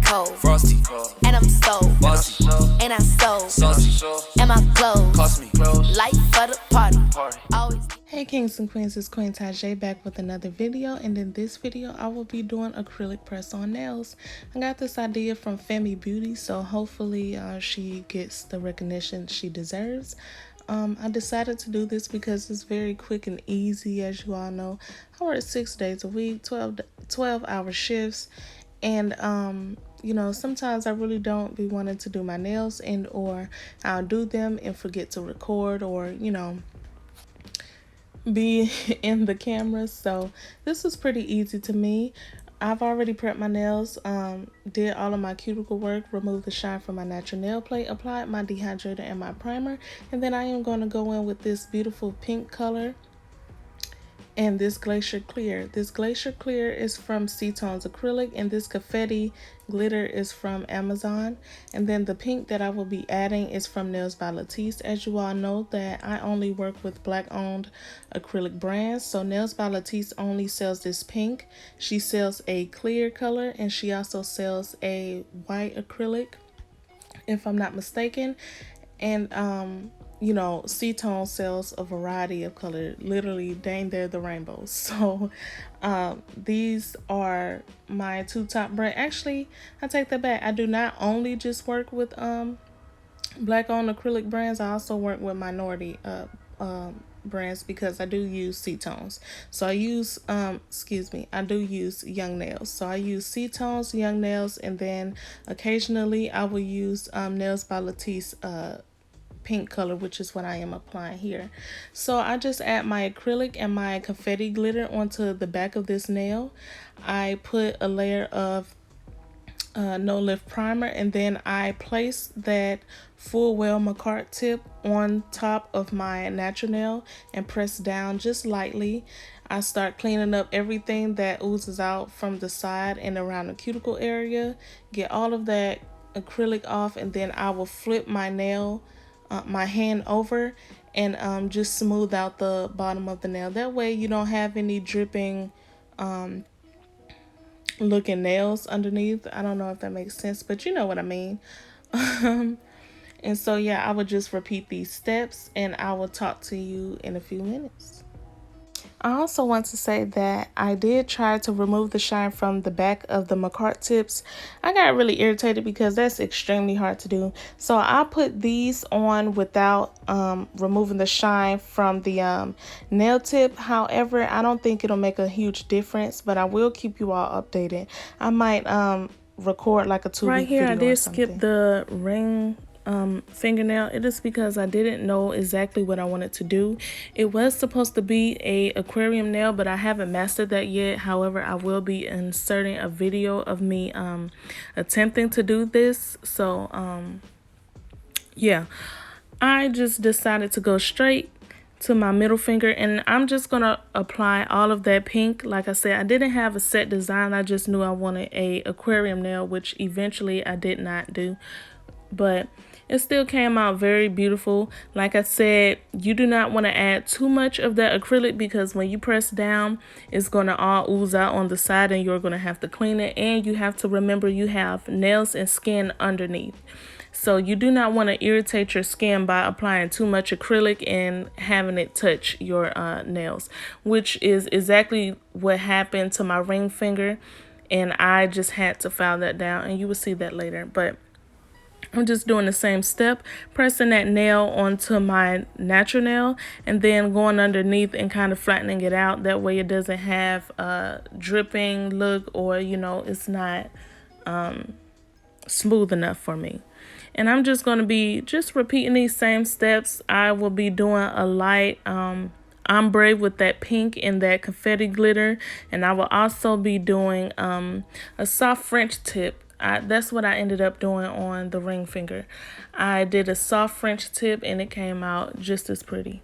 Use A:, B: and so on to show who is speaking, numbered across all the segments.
A: cold, frosty cold, and I'm so bossy, and I so saucy, and my clothes cost me light for the party. Always.
B: Hey kings and queens, it's Queen Tajay back with another video, and in this video I will be doing acrylic press on nails. I got this idea from Femi Beauty, so hopefully she gets the recognition she deserves. I decided to do this because it's very quick and easy. As you all know, I work 6 days a week, 12-hour shifts, and you know, sometimes I really don't be wanting to do my nails, and or I'll do them and forget to record, or you know, be in the camera. So this was pretty easy to me. I've already prepped my nails, did all of my cuticle work, removed the shine from my natural nail plate, applied my dehydrator and my primer, and then I am going to go in with this beautiful pink color and this glacier clear. This glacier clear is from C-Tones Acrylic, and this confetti glitter is from Amazon. And then the pink that I will be adding is from Nails by Latisse. As you all know, that I only work with black owned acrylic brands, so Nails by Latisse only sells this pink. She sells a clear color, and she also sells a white acrylic, if I'm not mistaken. And you know, C-Tone sells a variety of color. Literally, dang, they're the rainbows. So these are my two top brands. Actually, I take that back. I do not only just work with black owned acrylic brands. I also work with minority brands, because I do use C-Tones. So I use I do use Young Nails. So I use C-Tones, Young Nails, and then occasionally I will use Nails by Latisse pink color, which is what I am applying here. So I just add my acrylic and my confetti glitter onto the back of this nail. I put a layer of no lift primer, and then I place that full well macart tip on top of my natural nail and press down just lightly. I start cleaning up everything that oozes out from the side and around the cuticle area, get all of that acrylic off, and then I will flip my nail my hand over and just smooth out the bottom of the nail. That way you don't have any dripping looking nails underneath. I don't know if that makes sense, but you know what I mean. And so yeah, I would just repeat these steps, and I will talk to you in a few minutes. I also want to say that I did try to remove the shine from the back of the macart tips. I got really irritated because that's extremely hard to do. So I put these on without removing the shine from the nail tip. However, I don't think it'll make a huge difference, but I will keep you all updated. I might record like a 2-week
C: right here
B: video.
C: I did skip the ring fingernail. It is because I didn't know exactly what I wanted to do. It was supposed to be a aquarium nail, but I haven't mastered that yet. However, I will be inserting a video of me attempting to do this. So yeah, I just decided to go straight to my middle finger, and I'm just gonna apply all of that pink. Like I said, I didn't have a set design. I just knew I wanted a aquarium nail, which eventually I did not do, but it still came out very beautiful. Like I said, you do not want to add too much of that acrylic, because when you press down, it's going to all ooze out on the side, and you're going to have to clean it. And you have to remember you have nails and skin underneath. So you do not want to irritate your skin by applying too much acrylic and having it touch your nails, which is exactly what happened to my ring finger. And I just had to file that down, and you will see that later. But I'm just doing the same step, pressing that nail onto my natural nail, and then going underneath and kind of flattening it out. That way it doesn't have a dripping look, or, you know, it's not smooth enough for me. And I'm just going to be just repeating these same steps. I will be doing a light ombre with that pink and that confetti glitter, and I will also be doing a soft French tip. That's what I ended up doing on the ring finger. I did a soft French tip, and it came out just as pretty.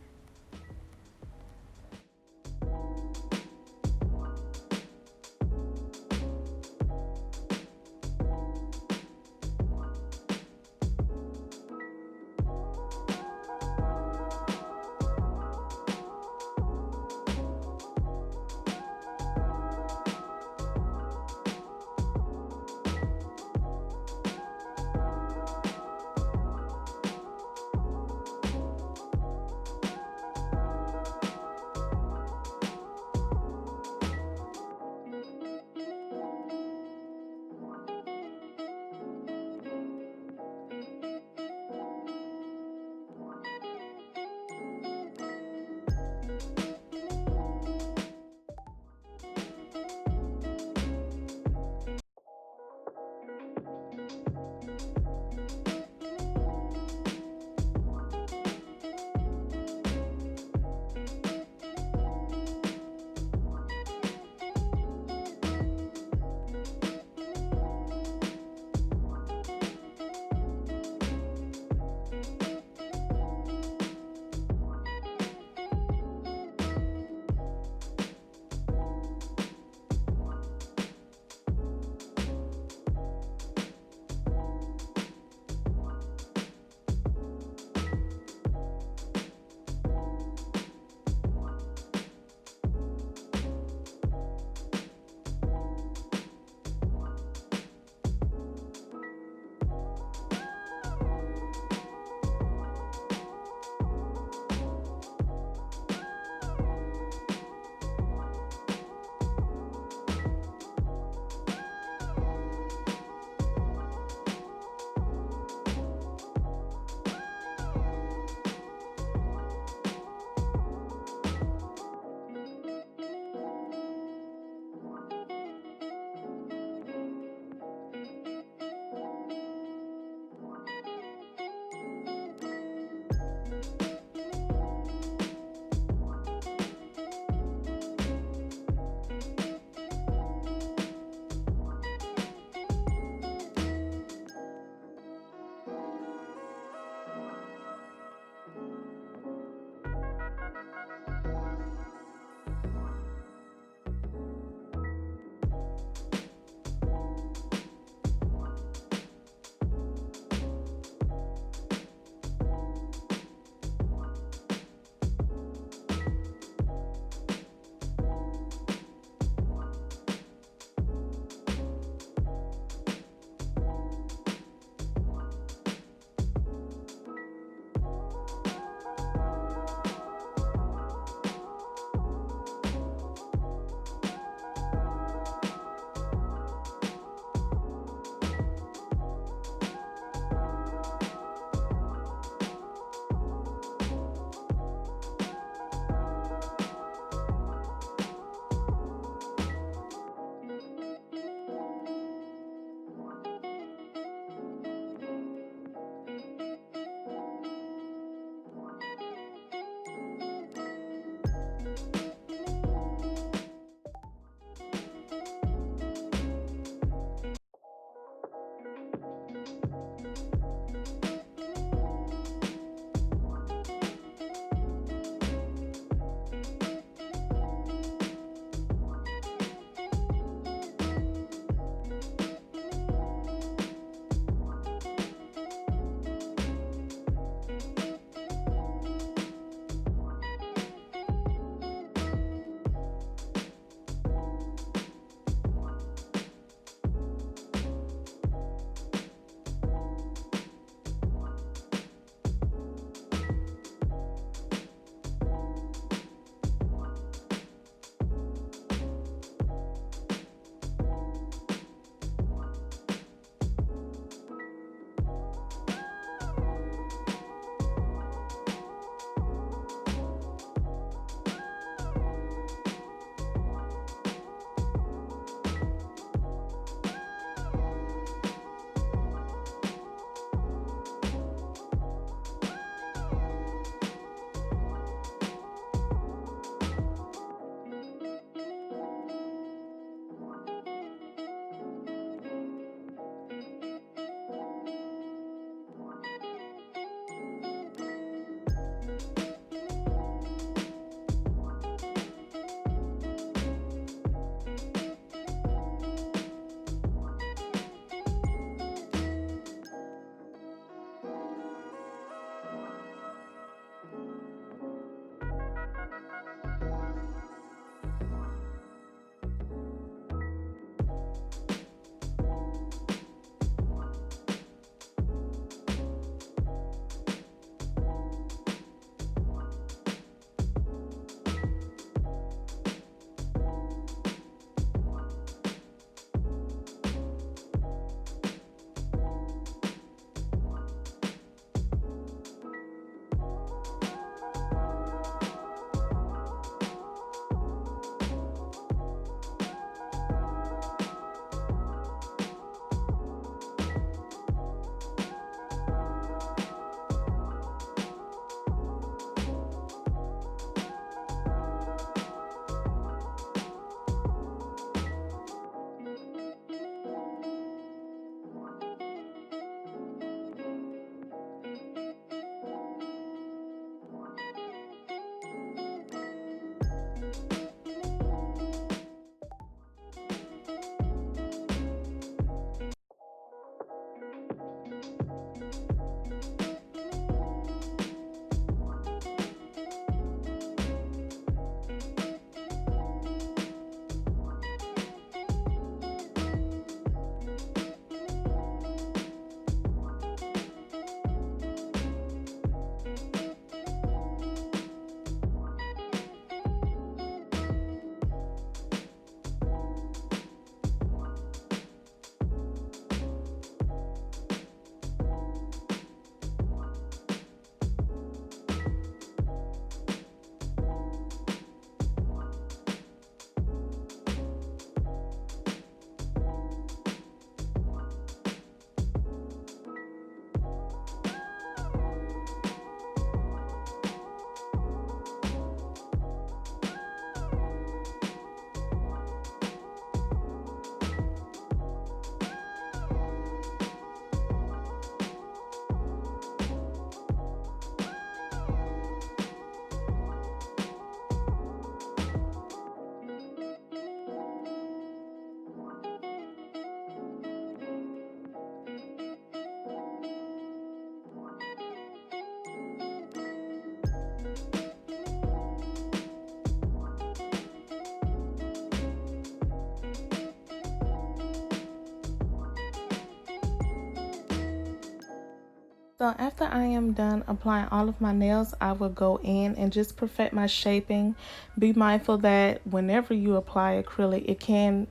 B: So after I am done applying all of my nails, I will go in and just perfect my shaping. Be mindful that whenever you apply acrylic, it can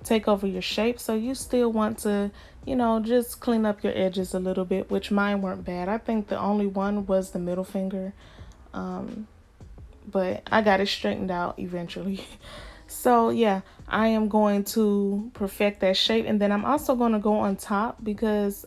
B: take over your shape. So you still want to, just clean up your edges a little bit, which mine weren't bad. I think the only one was the middle finger. But I got it straightened out eventually. So yeah, I am going to perfect that shape, and then I'm also going to go on top because,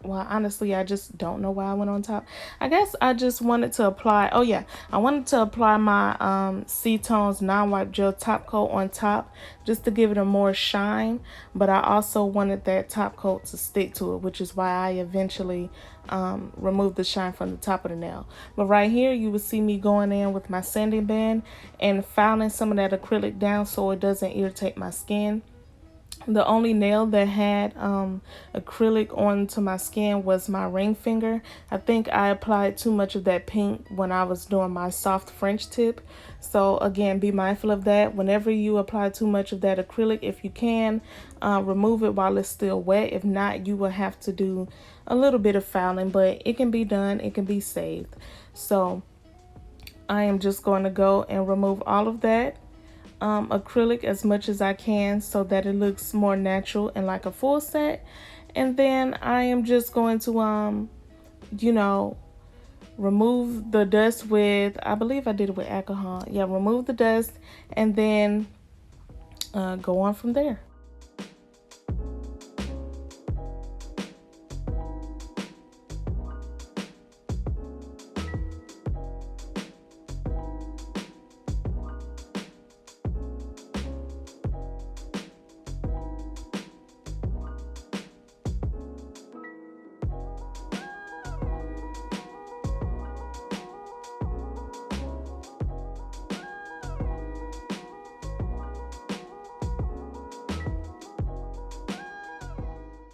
B: well, honestly, I just don't know why I went on top. I guess I just wanted to apply, oh yeah, I wanted to apply my C-Tones non-wipe gel top coat on top just to give it a more shine, but I also wanted that top coat to stick to it, which is why I eventually removed the shine from the top of the nail. But right here, you will see me going in with my sanding band and filing some of that acrylic down so it doesn't irritate my skin. The only nail that had acrylic onto my skin was my ring finger. I think I applied too much of that pink when I was doing my soft French tip. So again, be mindful of that. Whenever you apply too much of that acrylic, if you can, remove it while it's still wet. If not, you will have to do a little bit of fouling, but it can be done. It can be saved. So I am just going to go and remove all of that acrylic as much as I can so that it looks more natural and like a full set. And then I am just going to remove the dust with, I believe I did it with alcohol. Yeah, remove the dust and then go on from there.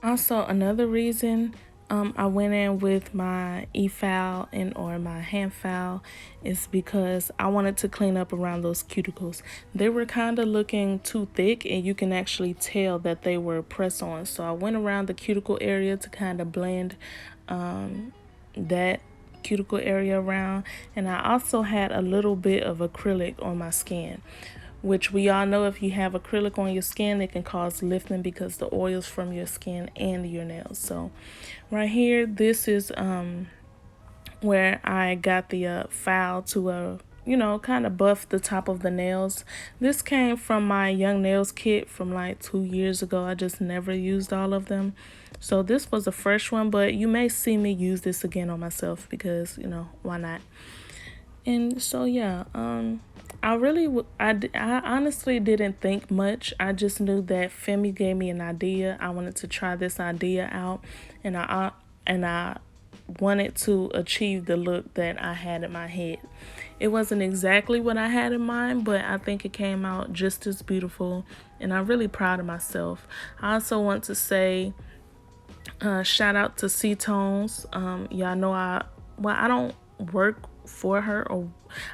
B: Also, another reason I went in with my e-file and or my hand file is because I wanted to clean up around those cuticles. They were kind of looking too thick and you can actually tell that they were press on. So I went around the cuticle area to kind of blend that cuticle area around, and I also had a little bit of acrylic on my skin, which we all know if you have acrylic on your skin, it can cause lifting because the oils from your skin and your nails. So right here, this is where I got the file to kind of buff the top of the nails. This came from my Young Nails kit from like 2 years ago. I just never used all of them. So this was a fresh one, but you may see me use this again on myself because, why not? And so, yeah, I honestly didn't think much. I just knew that Femi gave me an idea. I wanted to try this idea out, and I wanted to achieve the look that I had in my head. It wasn't exactly what I had in mind, but I think it came out just as beautiful, and I'm really proud of myself. I also want to say shout out to C-Tones. Y'all know I don't work for her, or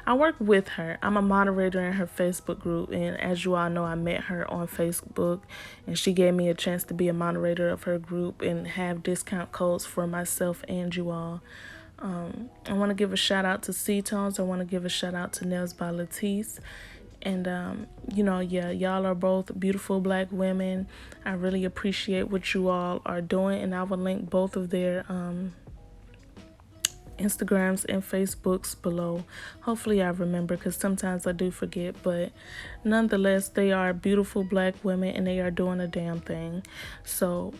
B: I work with her. I'm a moderator in her Facebook group, and as you all know, I met her on Facebook and she gave me a chance to be a moderator of her group and have discount codes for myself and you all. I want to give a shout out to C-Tones. I want to give a shout out to Nails by Latisse. And yeah, y'all are both beautiful Black women. I really appreciate what you all are doing, and I will link both of their Instagrams and Facebooks below. Hopefully I remember, because sometimes I do forget, but nonetheless, they are beautiful Black women and they are doing a damn thing. So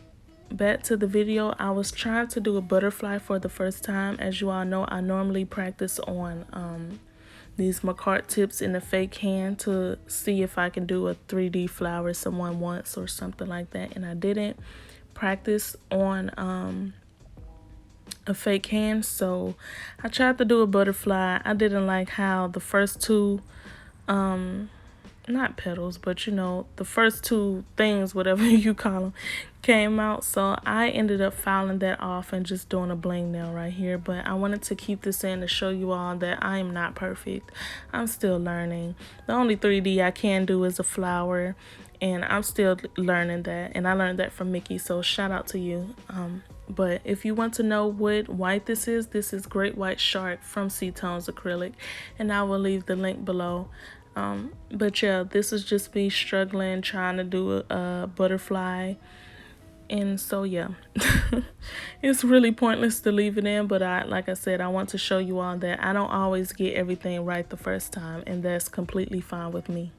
B: back to the video, I was trying to do a butterfly for the first time. As you all know, I normally practice on these Macart tips in a fake hand to see if I can do a 3D flower someone wants or something like that, and I didn't practice on a fake hand, so I tried to do a butterfly. I didn't like how the first two not petals, but the first two things, whatever you call them, came out. So I ended up filing that off and just doing a bling nail right here. But I wanted to keep this in to show you all that I am not perfect. I'm still learning. The only 3D I can do is a flower,
C: and I'm still learning that, and I learned that from Mickey, so shout out to you. But if you want to know what white this is Great White Shark from C-Tones Acrylic, and I will leave the link below. But yeah, this is just me struggling trying to do a butterfly, and so yeah. It's really pointless to leave it in, but like I said, I want to show you all that I don't always get everything right the first time, and that's completely fine with me.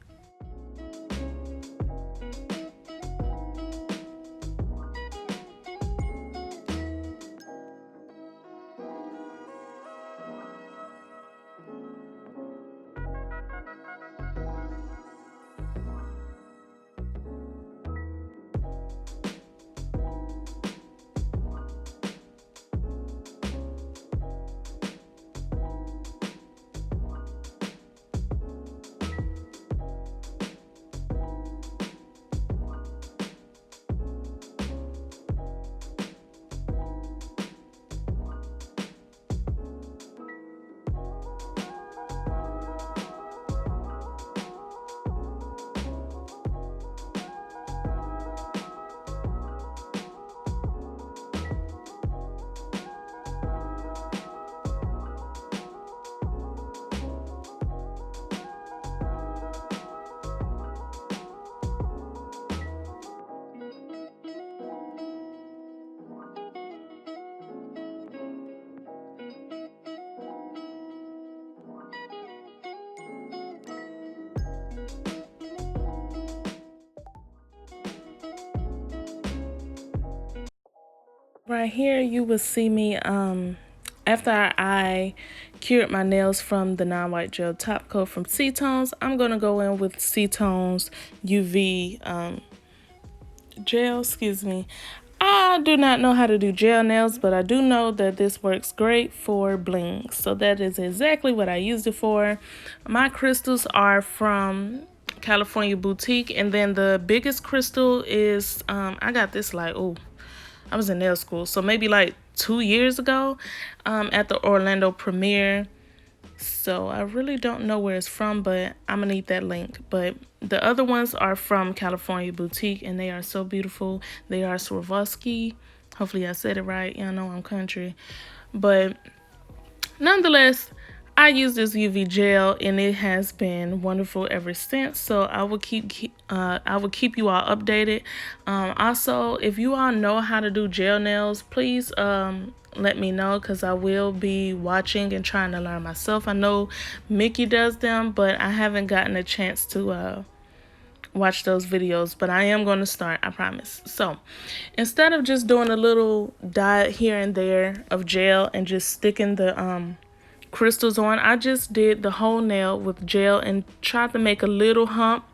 C: Right here, you will see me after I cured my nails from the non-white gel top coat from C-Tones. I'm gonna go in with C-Tones UV gel. Excuse me. I do not know how to do gel nails, but I do know that this works great for bling. So that is exactly what I used it for. My crystals are from California Boutique, and then the biggest crystal is I got this like, oh, I was in nail school, so maybe like 2 years ago, at the Orlando premiere. So I really don't know where it's from, but I'm gonna need that link. But the other ones are from California Boutique, and they are so beautiful. They are Swarovski. Hopefully I said it right. Y'all know I'm country. But nonetheless, I use this UV gel, and it has been wonderful ever since. So I will keep you all updated. Also, if you all know how to do gel nails, please let me know, because I will be watching and trying to learn myself. I know Mickey does them, but I haven't gotten a chance to watch those videos, but I am going to start, I promise. So instead of just doing a little dot here and there of gel and just sticking the crystals on, I just did the whole nail with gel and tried to make a little hump,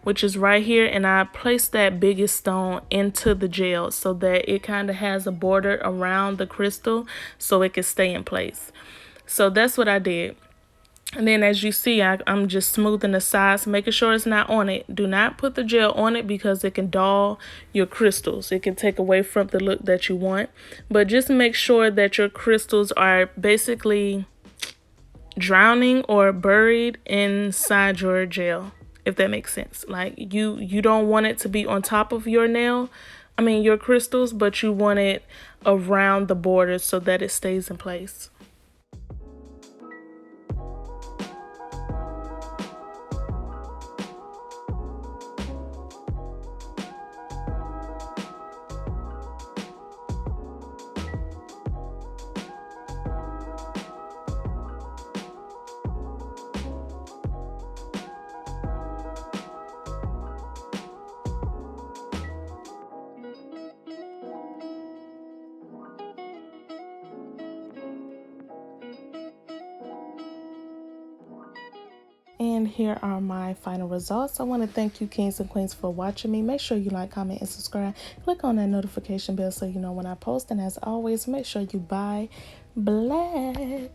C: which is right here, and I placed that biggest stone into the gel so that it kind of has a border around the crystal so it can stay in place. So that's what I did. And then as you see, I'm just smoothing the sides, making sure it's not on it. Do not put the gel on it because it can dull your crystals. It can take away from the look that you want. But just make sure that your crystals are basically drowning or buried inside your gel, if that makes sense. Like you don't want it to be on top of your your crystals, but you want it around the borders so that it stays in place. And here are my final results. I want to thank you, kings and queens, for watching me. Make sure you like, comment, and subscribe. Click on that notification bell so you know when I post. And as always, make sure you buy black.